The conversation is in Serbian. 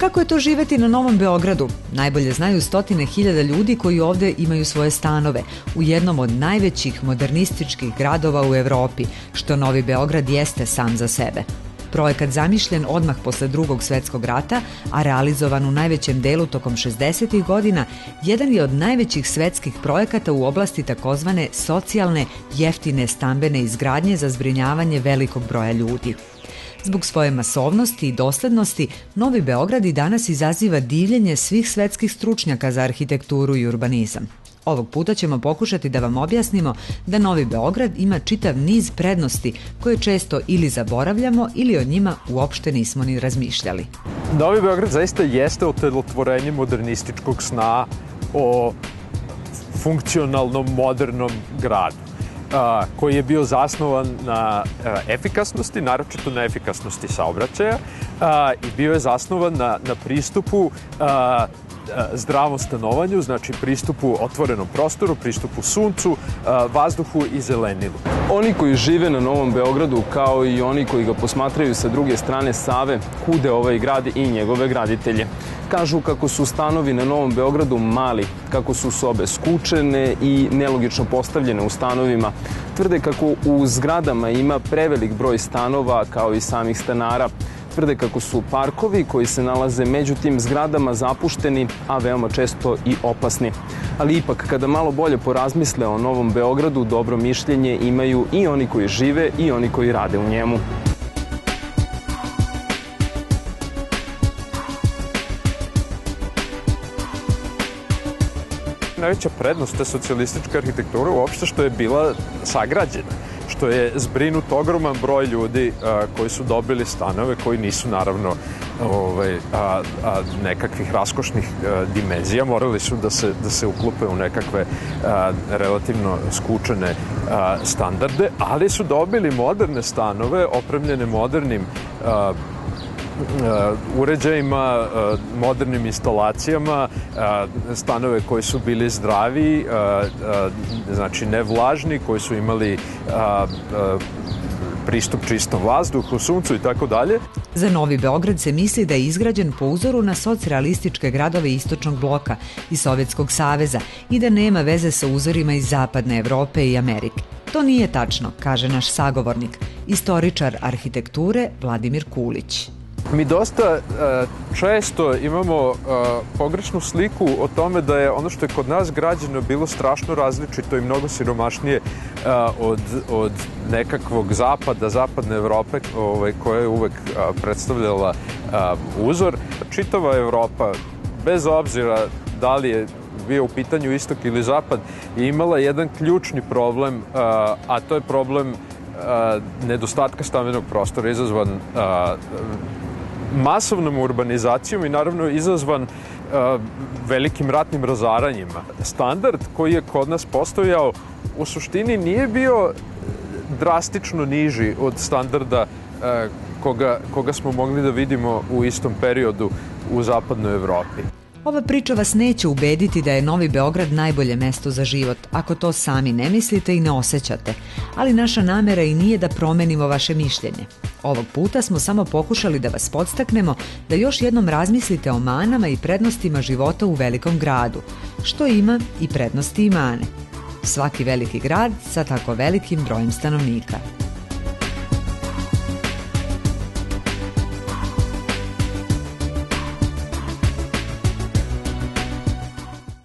Kako je to živeti na Novom Beogradu? Najbolje znaju stotine hiljada ljudi koji ovde imaju svoje stanove u jednom od najvećih modernističkih gradova u Evropi, što Novi Beograd jeste sam za sebe. Projekat zamišljen odmah posle Drugog svetskog rata, a realizovan u najvećem delu tokom 60. godina, jedan je od najvećih svetskih projekata u oblasti takozvane socijalne, jeftine stambene izgradnje za zbrinjavanje velikog broja ljudi. Zbog svoje masovnosti i doslednosti, Novi Beograd i danas izaziva divljenje svih svetskih stručnjaka za arhitekturu i urbanizam. Ovog puta ćemo pokušati da vam objasnimo da Novi Beograd ima čitav niz prednosti koje često ili zaboravljamo ili o njima uopšte nismo ni razmišljali. Novi Beograd zaista jeste otelotvorenje modernističkog sna o funkcionalnom, modernom gradu, koji je bio zasnovan na efikasnosti, naročito na efikasnosti saobraćaja, i bio je zasnovan na pristupu zdravom stanovanju, znači pristupu otvorenom prostoru, pristupu suncu, vazduhu i zelenilu. Oni koji žive na Novom Beogradu, kao i oni koji ga posmatraju sa druge strane Save, kude ovaj grad i njegove graditelje. Kažu kako su stanovi na Novom Beogradu mali, kako su sobe skučene i nelogično postavljene u stanovima. Tvrde kako u zgradama ima prevelik broj stanova, kao i samih stanara. Tvrde kako su parkovi koji se nalaze među tim zgradama zapušteni, a veoma često i opasni. Ali ipak, kada malo bolje porazmisle o Novom Beogradu, dobro mišljenje imaju i oni koji žive i oni koji rade u njemu. Najveća prednost te socijalističke arhitekture uopšte što je bila sagrađena, što je zbrinut ogroman broj ljudi koji su dobili stanove koji nisu naravno nekakvih raskošnih dimenzija, morali su da se uklope u nekakve relativno skučene standarde, ali su dobili moderne stanove opremljene modernim uređajima, modernim instalacijama, stanove koji su bili zdravi, znači nevlažni, koji su imali pristup čistom vazduhu, suncu i tako dalje. Za Novi Beograd se misli da je izgrađen po uzoru na socrealističke gradove Istočnog bloka i Sovjetskog saveza i da nema veze sa uzorima iz Zapadne Evrope i Amerike. To nije tačno, kaže naš sagovornik, istoričar arhitekture Vladimir Kulić. Mi dosta često imamo pogrešnu sliku o tome da je ono što je kod nas građeno bilo strašno različito i mnogo siromašnije od nekakvog zapada, Zapadne Evrope koja je uvek predstavljala uzor. Čitava Evropa, bez obzira da li je bio u pitanju istok ili zapad, je imala jedan ključni problem, a to je problem nedostatka stambenog prostora izazvan masovnom urbanizacijom i naravno izazvan velikim ratnim razaranjima. Standard koji je kod nas postojao u suštini nije bio drastično niži od standarda koga smo mogli da vidimo u istom periodu u Zapadnoj Evropi. Ova priča vas neće ubediti da je Novi Beograd najbolje mesto za život, ako to sami ne mislite i ne osjećate, ali naša namera i nije da promenimo vaše mišljenje. Ovog puta smo samo pokušali da vas podstaknemo da još jednom razmislite o manama i prednostima života u velikom gradu, što ima i prednosti i mane. Svaki veliki grad sa tako velikim brojem stanovnika.